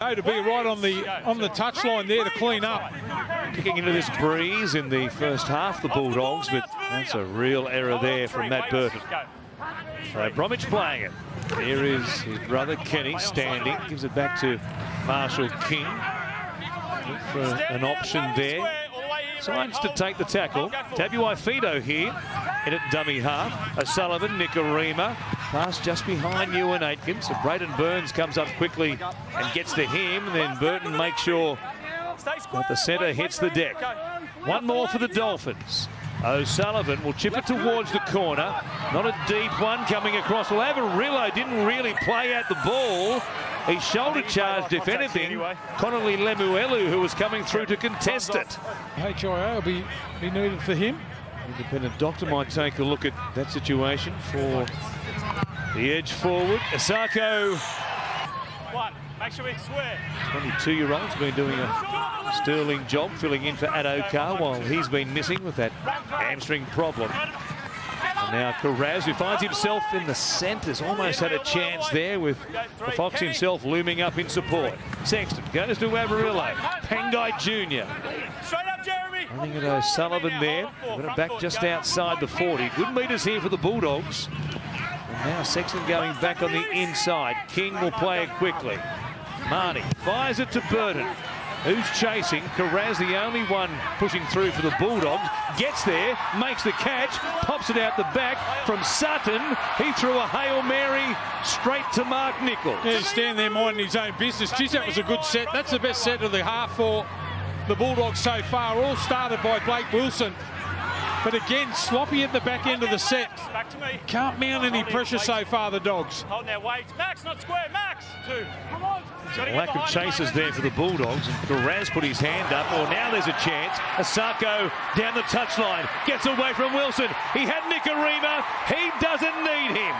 To be right on the touchline there to clean up. Kicking into this breeze in the first half, the Bulldogs, but that's a real error there from Matt Burton. So Bromwich playing it. Here is his brother Kenny standing, gives it back to Marshall King. Look for an option there. Signs to take the tackle. Tabuai-Fidow here in at dummy half. O'Sullivan, Nikorima. Pass just behind Ewan Aitken. So Braden Burns comes up quickly and gets to him. And then Burton makes sure that the centre hits the deck. One more for the Dolphins. O'Sullivan will chip it towards the corner. Not a deep one coming across. Well, Avarillo didn't really play out the ball. He shoulder charged, if anything, Connolly Lemuelu, who was coming through to contest it. HIA will be needed for him. Independent doctor might take a look at that situation for the edge forward. Asako, make sure we swear. 22-year-old's been doing a sterling job filling in for Adokar while he's been missing with that hamstring problem. And now Carraz, who finds himself in the centres, almost had a chance there with the Fox himself looming up in support. Sexton goes to Avarillo. Pangai Jr. Running at O'Sullivan there. Got it back just outside the 40. Good meters here for the Bulldogs. And now Sexton going back on the inside. King will play it quickly. Marnie fires it to Burton, who's chasing. Carraz, the only one pushing through for the Bulldogs. Gets there, makes the catch, pops it out the back from Sutton. He threw a Hail Mary straight to Mark Nichols. Yeah, he's standing there minding his own business. Geez, that was a good set. That's the best set of the half for the Bulldogs so far. All started by Blake Wilson. But again, sloppy at the back end of the set. Can't mount any pressure so far, the Dogs. Hold now, wait. Max, not square. Max. Two. Come on. Lack of chases there for the Bulldogs, and Carraz put his hand up. Well, now there's a chance. Asako down the touchline, gets away from Wilson. He had Nikorima. He doesn't need him.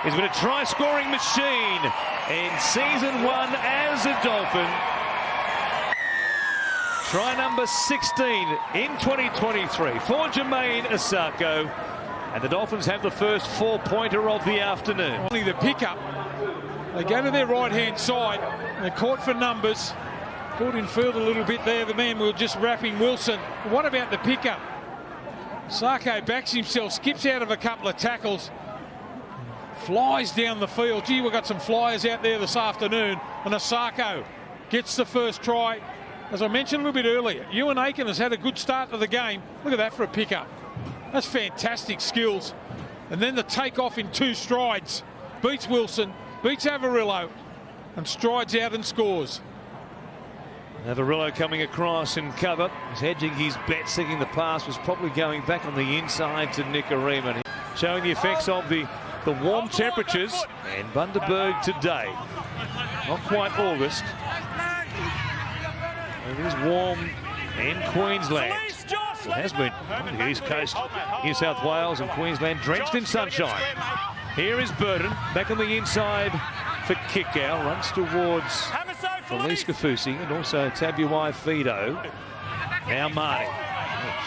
He's been a try-scoring machine in season 1 as a Dolphin. Try number 16 in 2023 for Jermaine Asako. And the Dolphins have the first 4-pointer of the afternoon. Only the pickup. They go to their right-hand side. They're caught for numbers. Caught in field a little bit there. The man we were just wrapping Wilson. What about the pickup? Sarko backs himself, skips out of a couple of tackles. Flies down the field. Gee, we've got some flyers out there this afternoon. And Asako gets the first try. As I mentioned a little bit earlier, Ewan Aitken has had a good start to the game. Look at that for a pickup. That's fantastic skills. And then the take-off in 2 strides. Beats Wilson, beats Avarillo, and strides out and scores. Avarillo coming across in cover. He's hedging his bet, thinking the pass was probably going back on the inside to Nikorima. Showing the effects of the warm temperatures. And Bundaberg today. Not quite August. It is warm in Queensland. It has been on the East Coast, New South Wales and Queensland, drenched in sunshine. Here is Burton, back on the inside for Kickow. Runs towards Felice Kafusi and also Tabuai-Fidow. Now Marty.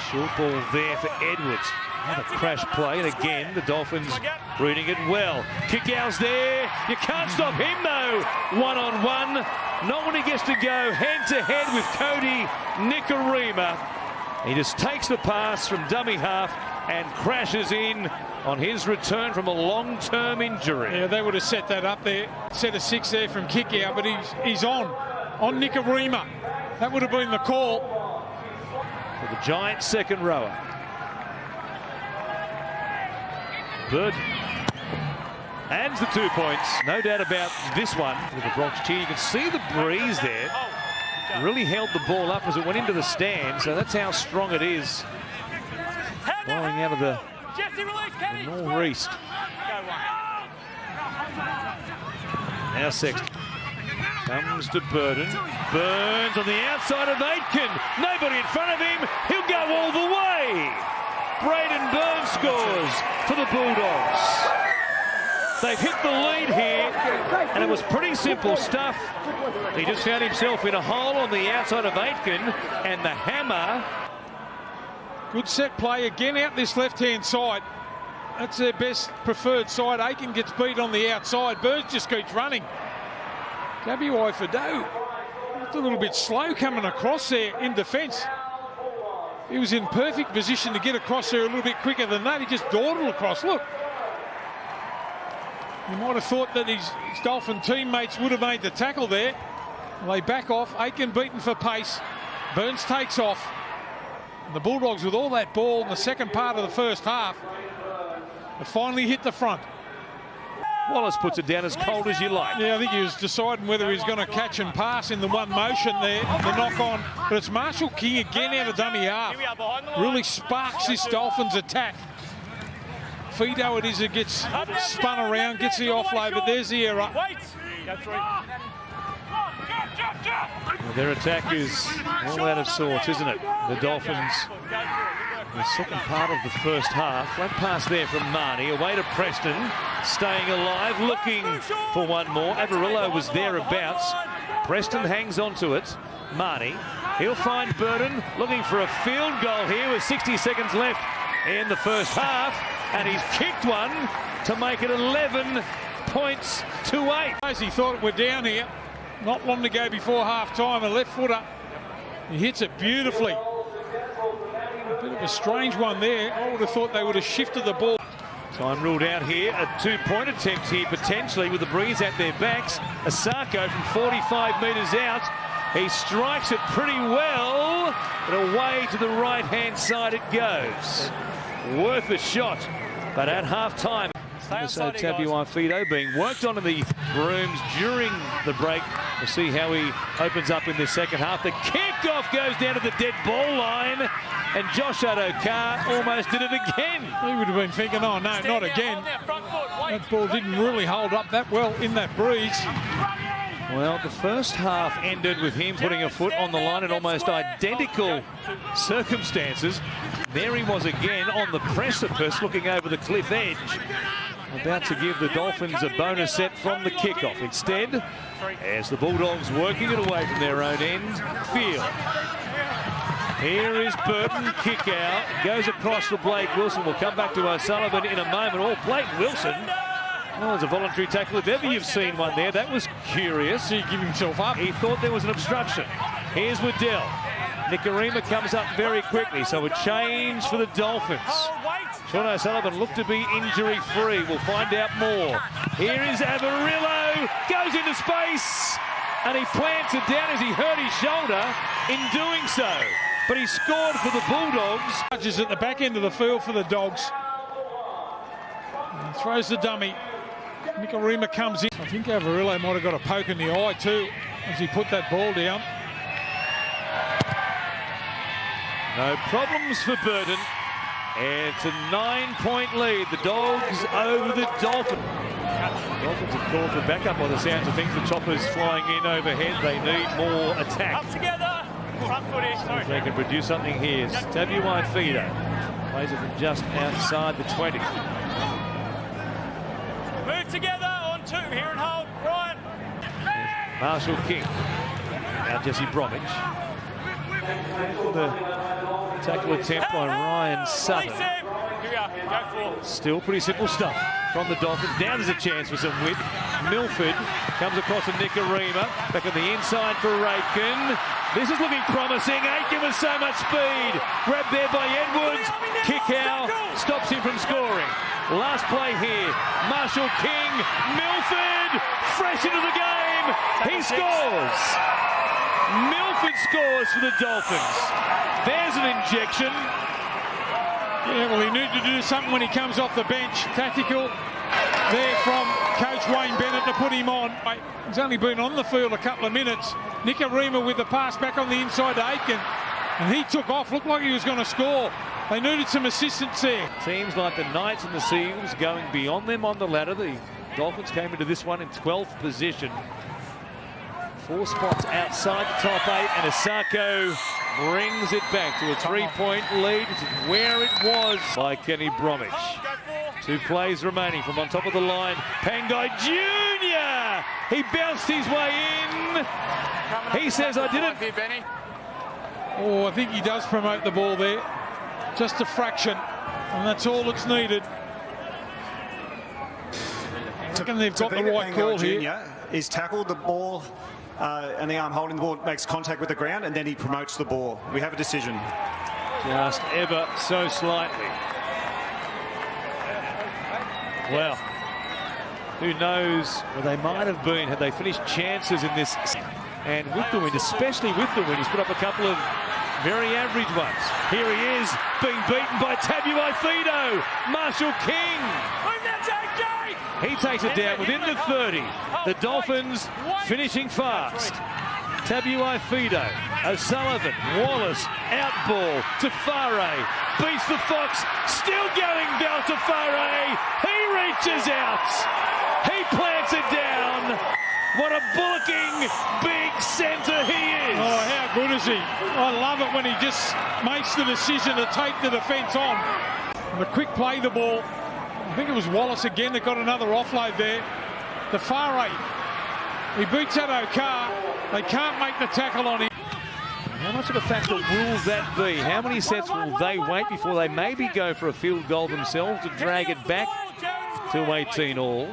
Short ball there for Edwards. Another crash play, and again the Dolphins reading it well. Kickow's there. You can't stop him though. One-on-one. Not when he gets to go head-to-head with Cody Nikorima. He just takes the pass from dummy half and crashes in on his return from a long-term injury. Yeah, they would have set that up there. Set a 6 there from Kickow, but he's on Nikorima. That would have been the call. For the Giants' second rower. Burton adds the 2 points. No doubt about this one with the Bronx cheer. You can see the breeze there. Really held the ball up as it went into the stand, so that's how strong it is. Blowing out of the northeast. Now Sexton comes to Burton. Burns on the outside of Aitken. Nobody in front of him. He'll go all the way. Braden Burns scores for the Bulldogs. They've hit the lead here, and it was pretty simple stuff. He just found himself in a hole on the outside of Aitken, and the hammer. Good set play again out this left-hand side. That's their best preferred side. Aitken gets beat on the outside. Burns just keeps running. WI Fido, just a little bit slow coming across there in defence. He was in perfect position to get across there a little bit quicker than that. He just dawdled across. Look. You might have thought that his Dolphin teammates would have made the tackle there. They back off. Aitken beaten for pace. Burns takes off. And the Bulldogs, with all that ball in the second part of the first half, have finally hit the front. Wallace puts it down as cold as you like. Yeah, I think he was deciding whether he was going to catch and pass in the one motion there, the knock-on. But it's Marshall King again out of dummy half. Really sparks this Dolphins attack. Fido it is, it gets spun around, gets the offload, but there's the error. Well, their attack is all out of sorts, isn't it? The Dolphins, the second part of the first half. Flat pass there from Marnie, away to Preston, staying alive, looking for one more. Averillo was thereabouts. Preston hangs on to it. Marnie, he'll find Burton, looking for a field goal here with 60 seconds left in the first half, and he's kicked one to make it 11 points to 8. He thought it were down here. Not long to go before half-time. A left footer. He hits it beautifully. A bit of a strange one there. I would have thought they would have shifted the ball. Time ruled out here. A two-point attempt here potentially with the breeze at their backs. Asako from 45 metres out. He strikes it pretty well, but away to the right-hand side it goes. Worth a shot, but at half-time. So WI Fido being worked on in the rooms during the break. We'll see how he opens up in the second half. The kick-off goes down to the dead ball line, and Josh Adokar almost did it again. He would have been thinking, oh no, not again. That ball didn't really hold up that well in that breeze. Well, the first half ended with him putting a foot on the line in almost identical circumstances. There he was again on the precipice, looking over the cliff edge, about to give the Dolphins a bonus set from the kickoff. Instead, as the Bulldogs working it away from their own end, field. Here is Burton, kick out, goes across to Blake Wilson. We'll come back to O'Sullivan in a moment. Oh, Blake Wilson. Well, it's a voluntary tackle. If ever you've seen one there, that was curious. He gave himself up. He thought there was an obstruction. Here's Waddell. Nicarima comes up very quickly, so a change for the Dolphins. Sean O'Sullivan looked to be injury-free. We'll find out more. Here is Averillo, goes into space, and he plants it down as he hurt his shoulder in doing so. But he scored for the Bulldogs. Judges at the back end of the field for the Dogs. And throws the dummy. Nicarima comes in. I think Averillo might have got a poke in the eye too as he put that ball down. No problems for Burton. It's a 9-point lead. The Dogs over the Dolphins. Dolphins have called for backup by the sounds of things. The choppers flying in overhead. They need more attack. Up together. Front footage. Sorry. If they can produce something here. WI Fido plays it from just outside the 20. Move together on 2. Here and hold. Ryan. Marshall King. Now Jesse Bromwich. The tackle attempt by Ryan Sutton. Still pretty simple stuff from the Dolphins. Now there's a chance for some width. Milford comes across to Nicarima. Back on the inside for Aitken. This is looking promising. Aitken with so much speed. Grabbed there by Edwards. Kick out. Stops him from scoring. Last play here. Marshall King. Milford. Fresh into the game. He scores. Milford scores for the Dolphins. There's an injection. Yeah, well, he needed to do something when he comes off the bench. Tactical there from Coach Wayne Bennett to put him on. He's only been on the field a couple of minutes. Nicarima with the pass back on the inside to Aitken. And he took off. Looked like he was going to score. They needed some assistance there. Teams like the Knights and the Seals going beyond them on the ladder. The Dolphins came into this one in 12th position. 4 spots outside the top 8, and Asako brings it back to a 3-point lead. It's where it was by Kenny Bromwich. 2 plays remaining from on top of the line. Pangai Jr. He bounced his way in. He says, I did it. Oh, I think he does promote the ball there. Just a fraction, and that's all that's needed. And they've got the right call here. is tackled, the ball and the arm holding the ball makes contact with the ground, and then he promotes the ball. We have a decision. Just ever so slightly. Well, who knows where they might have been had they finished chances in this. And with the wind, especially with the wind, he's put up a couple of very average ones. Here he is, being beaten by Tabuai-Fidow. Marshall King. He takes it down within the 30. The Dolphins finishing fast. Tabuai-Fidow, O'Sullivan, Wallace, out ball to Farre. Beats the Fox, still going down to Farre. He reaches out. He plants it down. What a bullocking big centre he is. Oh, how good is he? I love it when he just makes the decision to take the defence on. And the quick play the ball. I think it was Wallace again that got another offload there. The Farre. He beats out O'Carr. They can't make the tackle on him. How much of a factor will that be? How many sets will they wait before they maybe go for a field goal themselves to drag it back to 18 all?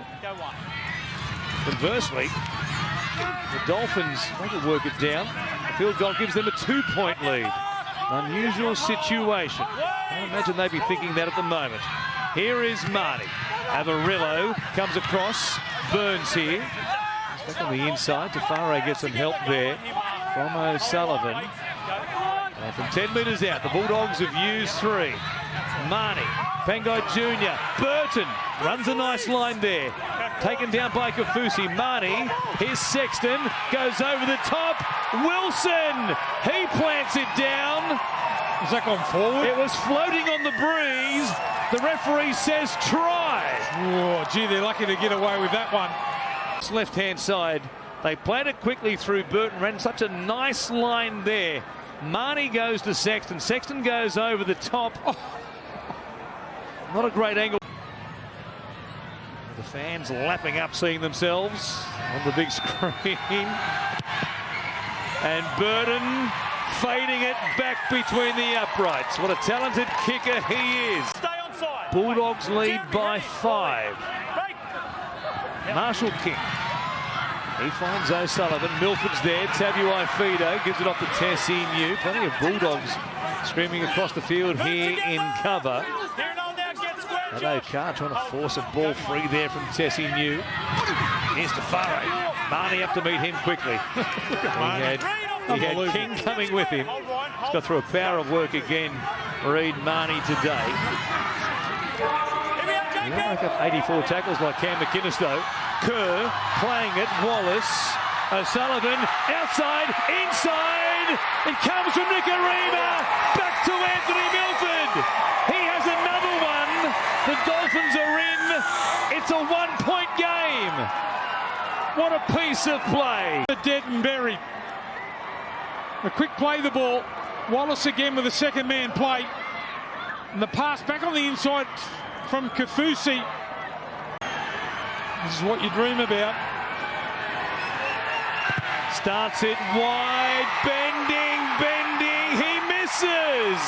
Conversely, the Dolphins, they can work it down. The field goal gives them a 2-point lead. Unusual situation. I imagine they'd be thinking that at the moment. Here is Marty. Avarillo comes across. Burns here. He's back on the inside. Tafare gets some help there from O'Sullivan. And from 10 metres out, the Bulldogs have used 3. Marnie, Pangai Jr., Burton runs a nice line there. Taken down by Kafusi. Marnie, here's Sexton, goes over the top. Wilson, he plants it down. Has that gone forward? It was floating on the breeze. The referee says try. Oh, gee, they're lucky to get away with that one. Left-hand side. They played it quickly through. Burton ran such a nice line there. Marnie goes to Sexton. Sexton goes over the top. Oh. Not a great angle. The fans lapping up, seeing themselves on the big screen. And Burton fading it back between the uprights. What a talented kicker he is. Stay on side. Bulldogs lead by 5. Marshall King. He finds O'Sullivan. Milford's there. Tabuai-Fidow gives it off to Tessie New. Plenty of Bulldogs screaming across the field here in cover. And O'Carr trying to force a ball free there from Tessie New. Here's to Farre. Marnie up to meet him quickly. He had King coming with him. He's got through a power of work again. Reid Marnie today. He will make up 84 tackles like Cam McInnes though. Kerr playing it. Wallace. O'Sullivan outside, inside. It comes from Nicarima. Back to Anthony Milford. He has another one. The Dolphins are in. It's a 1-point game. What a piece of play. Dead and buried. A quick play the ball. Wallace again with a second man play. And the pass back on the inside from Kafusi. This is what you dream about. Starts it wide, bending, he misses.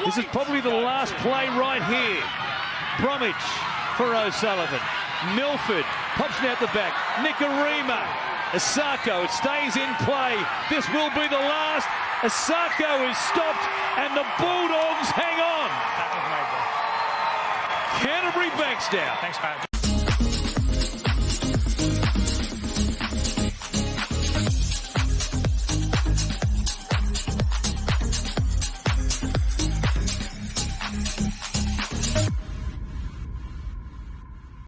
This is probably the last play right here. Bromwich for O'Sullivan. Milford pops it out the back. Nicarima. Asako, it stays in play. This will be the last. Asako is stopped and the Bulldogs hang on. Canterbury-Bankstown. Thanks, mate.